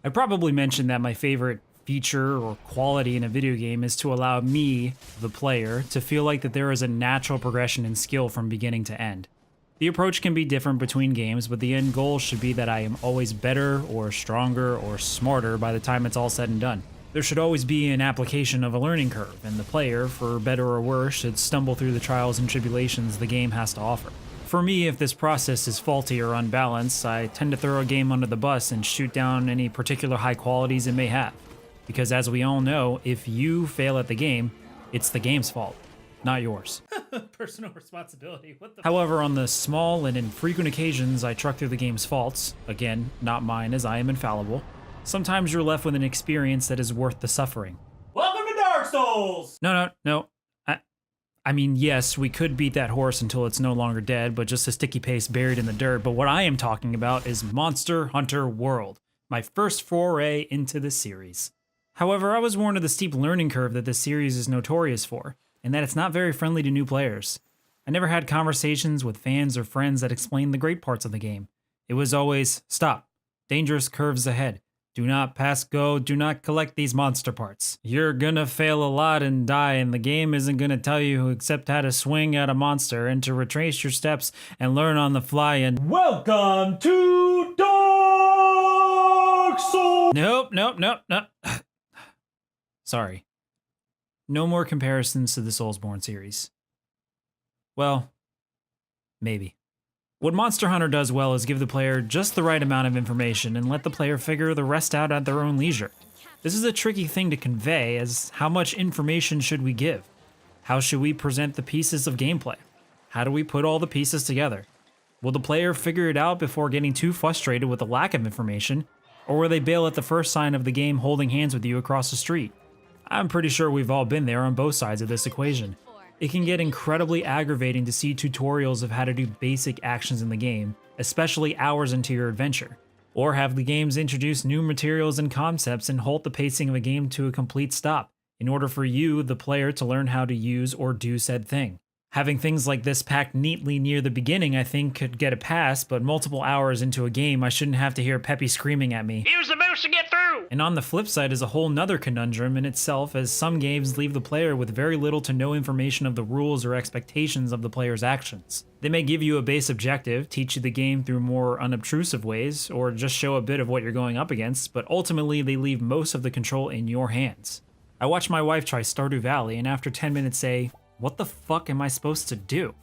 I probably mentioned that my favorite feature or quality in a video game is to allow me, the player, to feel like that there is a natural progression in skill from beginning to end. The approach can be different between games, but the end goal should be that I am always better or stronger or smarter by the time it's all said and done. There should always be an application of a learning curve, and the player, for better or worse, should stumble through the trials and tribulations the game has to offer. For me, if this process is faulty or unbalanced, I tend to throw a game under the bus and shoot down any particular high qualities it may have. Because as we all know, if you fail at the game, it's the game's fault, not yours. Personal responsibility, what the However, on the small and infrequent occasions I truck through the game's faults, again, not mine as I am infallible, sometimes you're left with an experience that is worth the suffering. Welcome to Dark Souls! No. I mean, yes, we could beat that horse until it's no longer dead, but just a sticky paste buried in the dirt. But what I am talking about is Monster Hunter World, my first foray into the series. However, I was warned of the steep learning curve that this series is notorious for, and that it's not very friendly to new players. I never had conversations with fans or friends that explained the great parts of the game. It was always, stop, dangerous curves ahead. Do not pass go, do not collect these monster parts. You're gonna fail a lot and die, and the game isn't gonna tell you except how to swing at a monster and to retrace your steps and learn on the fly and welcome to Dark Souls! Nope. Sorry. No more comparisons to the Soulsborne series. Well, maybe. What Monster Hunter does well is give the player just the right amount of information and let the player figure the rest out at their own leisure. This is a tricky thing to convey, as how much information should we give? How should we present the pieces of gameplay? How do we put all the pieces together? Will the player figure it out before getting too frustrated with the lack of information, or will they bail at the first sign of the game holding hands with you across the street? I'm pretty sure we've all been there on both sides of this equation. It can get incredibly aggravating to see tutorials of how to do basic actions in the game, especially hours into your adventure, or have the games introduce new materials and concepts and halt the pacing of a game to a complete stop, in order for you, the player, to learn how to use or do said thing. Having things like this packed neatly near the beginning I think could get a pass, but multiple hours into a game I shouldn't have to hear Peppy screaming at me, "Use the mouse to get through!" And on the flip side is a whole nother conundrum in itself, as some games leave the player with very little to no information of the rules or expectations of the player's actions. They may give you a base objective, teach you the game through more unobtrusive ways, or just show a bit of what you're going up against, but ultimately they leave most of the control in your hands. I watched my wife try Stardew Valley and after 10 minutes say, "What the fuck am I supposed to do?"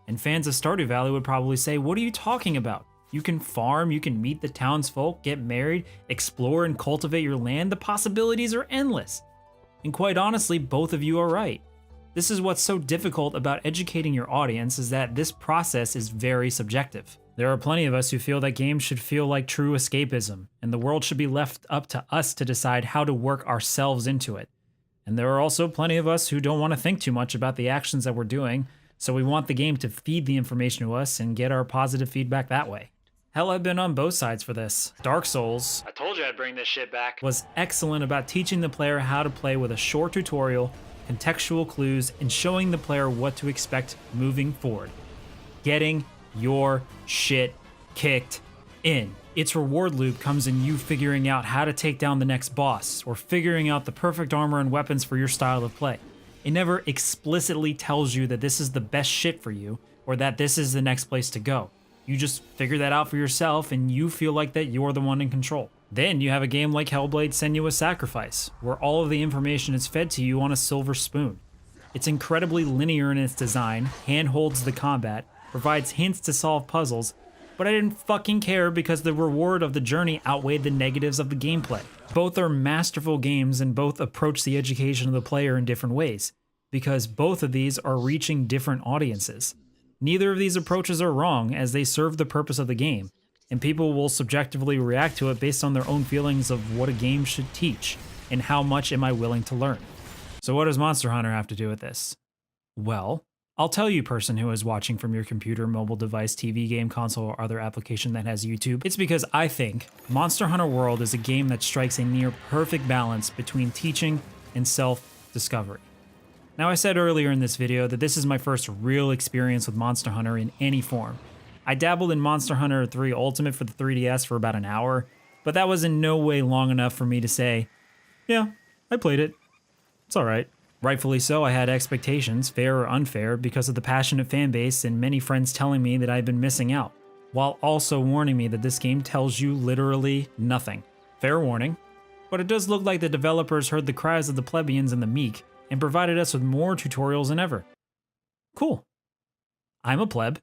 And fans of Stardew Valley would probably say, "What are you talking about? You can farm, you can meet the townsfolk, get married, explore and cultivate your land. The possibilities are endless." And quite honestly, both of you are right. This is what's so difficult about educating your audience, is that this process is very subjective. There are plenty of us who feel that games should feel like true escapism, and the world should be left up to us to decide how to work ourselves into it. And there are also plenty of us who don't want to think too much about the actions that we're doing, so we want the game to feed the information to us and get our positive feedback that way. Hell, I've been on both sides for this. Dark Souls, I told you I'd bring this shit back, was excellent about teaching the player how to play with a short tutorial, contextual clues, and showing the player what to expect moving forward. Getting your shit kicked in. Its reward loop comes in you figuring out how to take down the next boss, or figuring out the perfect armor and weapons for your style of play. It never explicitly tells you that this is the best shit for you, or that this is the next place to go. You just figure that out for yourself, and you feel like that you're the one in control. Then you have a game like Hellblade: Senua's Sacrifice, where all of the information is fed to you on a silver spoon. It's incredibly linear in its design, handholds the combat, provides hints to solve puzzles, but I didn't fucking care because the reward of the journey outweighed the negatives of the gameplay. Both are masterful games and both approach the education of the player in different ways, because both of these are reaching different audiences. Neither of these approaches are wrong, as they serve the purpose of the game, and people will subjectively react to it based on their own feelings of what a game should teach, and how much am I willing to learn. So what does Monster Hunter have to do with this? Well, I'll tell you, person who is watching from your computer, mobile device, TV, game console, or other application that has YouTube, it's because I think Monster Hunter World is a game that strikes a near perfect balance between teaching and self-discovery. Now, I said earlier in this video that this is my first real experience with Monster Hunter in any form. I dabbled in Monster Hunter 3 Ultimate for the 3DS for about an hour, But that was in no way long enough for me to say, yeah, I played it. It's alright. Rightfully so, I had expectations, fair or unfair, because of the passionate fanbase and many friends telling me that I've been missing out, while also warning me that this game tells you literally nothing. Fair warning. But it does look like the developers heard the cries of the plebeians and the meek, and provided us with more tutorials than ever. Cool. I'm a pleb.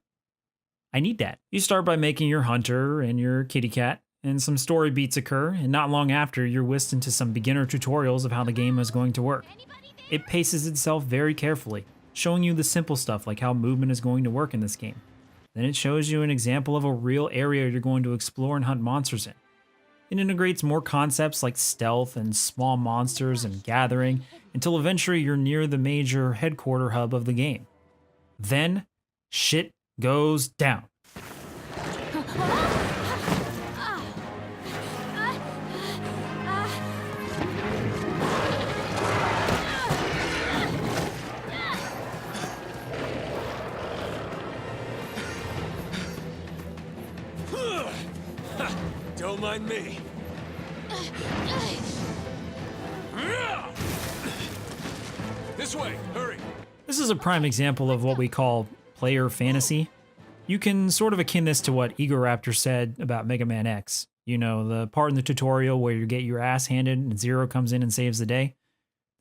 I need that. You start by making your hunter and your kitty cat, and some story beats occur, and not long after, you're whisked into some beginner tutorials of how the game is going to work. It paces itself very carefully, showing you the simple stuff like how movement is going to work in this game. Then it shows you an example of a real area you're going to explore and hunt monsters in. It integrates more concepts like stealth and small monsters and gathering, until eventually you're near the major headquarter hub of the game. Then, shit goes down. Don't mind me. This way, hurry. This is a prime example of what we call player fantasy. You can sort of akin this to what Egoraptor said about Mega Man X. You know, the part in the tutorial where you get your ass handed and Zero comes in and saves the day.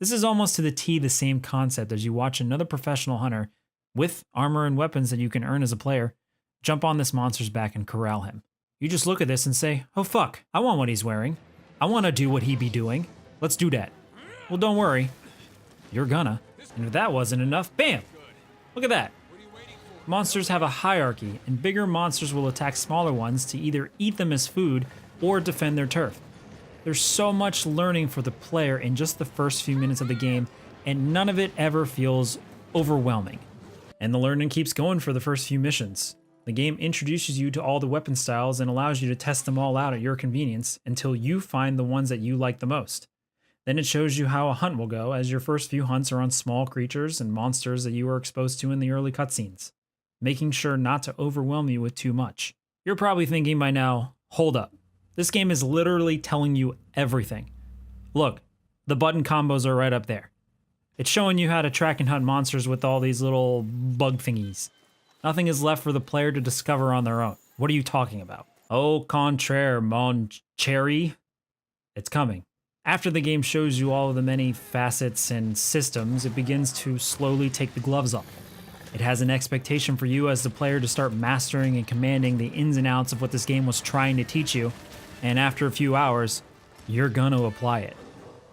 This is almost to the T the same concept as you watch another professional hunter with armor and weapons that you can earn as a player jump on this monster's back and corral him. You just look at this and say, oh fuck, I want what he's wearing. I want to do what he be doing. Let's do that. Well, don't worry. You're gonna. And if that wasn't enough, bam! Look at that. Monsters have a hierarchy, and bigger monsters will attack smaller ones to either eat them as food or defend their turf. There's so much learning for the player in just the first few minutes of the game, and none of it ever feels overwhelming. And the learning keeps going for the first few missions. The game introduces you to all the weapon styles and allows you to test them all out at your convenience until you find the ones that you like the most. Then it shows you how a hunt will go, as your first few hunts are on small creatures and monsters that you were exposed to in the early cutscenes, making sure not to overwhelm you with too much. You're probably thinking by now, hold up. This game is literally telling you everything. Look, the button combos are right up there. It's showing you how to track and hunt monsters with all these little bug thingies. Nothing is left for the player to discover on their own. What are you talking about? Au contraire, mon cherry. It's coming. After the game shows you all of the many facets and systems, it begins to slowly take the gloves off. It has an expectation for you as the player to start mastering and commanding the ins and outs of what this game was trying to teach you, and after a few hours, you're gonna apply it.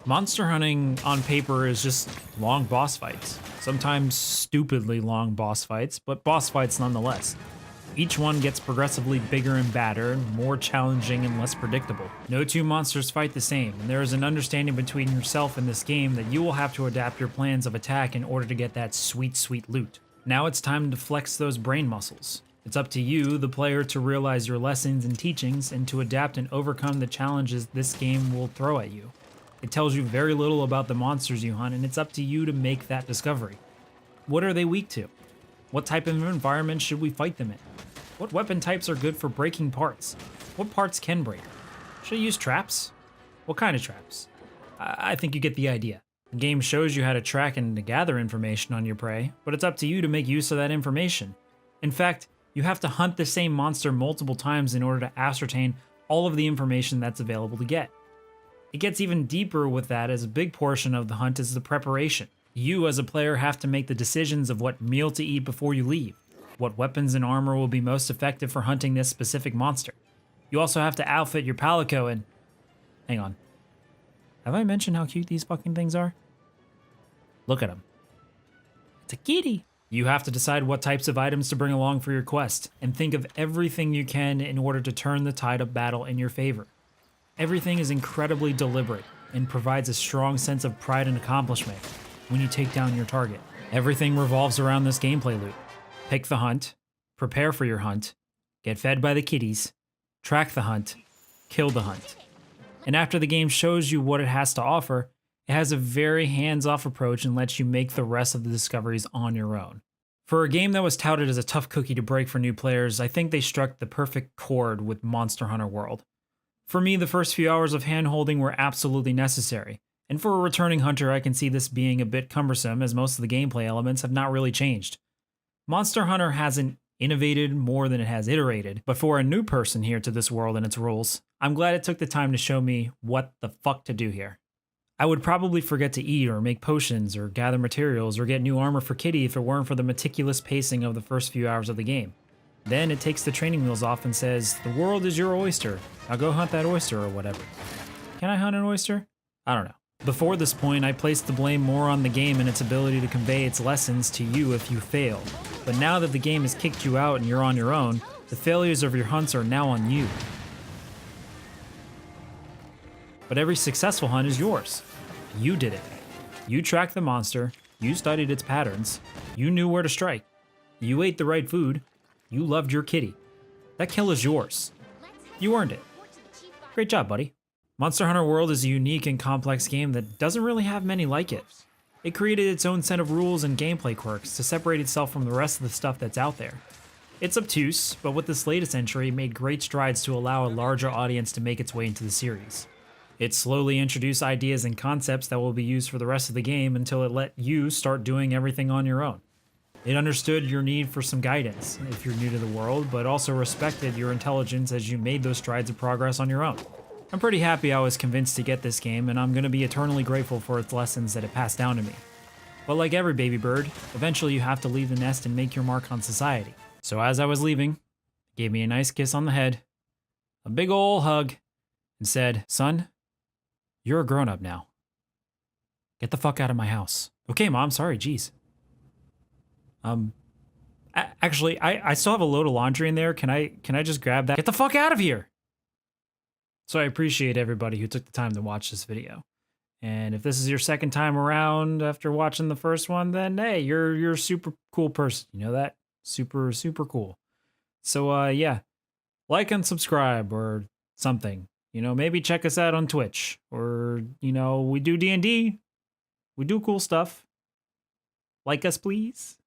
Monster hunting on paper is just long boss fights. Sometimes stupidly long boss fights, but boss fights nonetheless. Each one gets progressively bigger and badder, more challenging and less predictable. No two monsters fight the same, and there is an understanding between yourself and this game that you will have to adapt your plans of attack in order to get that sweet, sweet loot. Now it's time to flex those brain muscles. It's up to you, the player, to realize your lessons and teachings and to adapt and overcome the challenges this game will throw at you. It tells you very little about the monsters you hunt, and it's up to you to make that discovery. What are they weak to? What type of environment should we fight them in? What weapon types are good for breaking parts? What parts can break? Should I use traps? What kind of traps? I think you get the idea. The game shows you how to track and to gather information on your prey, but it's up to you to make use of that information. In fact, you have to hunt the same monster multiple times in order to ascertain all of the information that's available to get. It gets even deeper with that, as a big portion of the hunt is the preparation. You as a player have to make the decisions of what meal to eat before you leave, what weapons and armor will be most effective for hunting this specific monster. You also have to outfit your palico and... Hang on. Have I mentioned how cute these fucking things are? Look at them. It's a kitty. You have to decide what types of items to bring along for your quest, and think of everything you can in order to turn the tide of battle in your favor. Everything is incredibly deliberate and provides a strong sense of pride and accomplishment when you take down your target. Everything revolves around this gameplay loop. Pick the hunt, prepare for your hunt, get fed by the kitties, track the hunt, kill the hunt. And after the game shows you what it has to offer, it has a very hands-off approach and lets you make the rest of the discoveries on your own. For a game that was touted as a tough cookie to break for new players, I think they struck the perfect chord with Monster Hunter World. For me, the first few hours of hand-holding were absolutely necessary, and for a returning hunter I can see this being a bit cumbersome as most of the gameplay elements have not really changed. Monster Hunter hasn't innovated more than it has iterated, but for a new person here to this world and its rules, I'm glad it took the time to show me what the fuck to do here. I would probably forget to eat or make potions or gather materials or get new armor for Kitty if it weren't for the meticulous pacing of the first few hours of the game. Then it takes the training wheels off and says, the world is your oyster. Now go hunt that oyster or whatever. Can I hunt an oyster? I don't know. Before this point, I placed the blame more on the game and its ability to convey its lessons to you if you fail. But now that the game has kicked you out and you're on your own, the failures of your hunts are now on you. But every successful hunt is yours. You did it. You tracked the monster, you studied its patterns, you knew where to strike, you ate the right food, you loved your kitty. That kill is yours. You earned it. Great job, buddy. Monster Hunter World is a unique and complex game that doesn't really have many like it. It created its own set of rules and gameplay quirks to separate itself from the rest of the stuff that's out there. It's obtuse, but with this latest entry, it made great strides to allow a larger audience to make its way into the series. It slowly introduced ideas and concepts that will be used for the rest of the game until it let you start doing everything on your own. It understood your need for some guidance if you're new to the world, but also respected your intelligence as you made those strides of progress on your own. I'm pretty happy I was convinced to get this game, and I'm going to be eternally grateful for its lessons that it passed down to me. But like every baby bird, eventually you have to leave the nest and make your mark on society. So as I was leaving, it gave me a nice kiss on the head, a big ol' hug, and said, son, you're a grown-up now. Get the fuck out of my house. Okay, Mom, sorry, geez. Actually, I still have a load of laundry in there. Can I just grab that? Get the fuck out of here! So I appreciate everybody who took the time to watch this video. And if this is your second time around after watching the first one, then hey, you're a super cool person. You know that? Super, super cool. So yeah, like and subscribe or something. You know, maybe check us out on Twitch. Or, you know, we do D&D. We do cool stuff. Like us, please.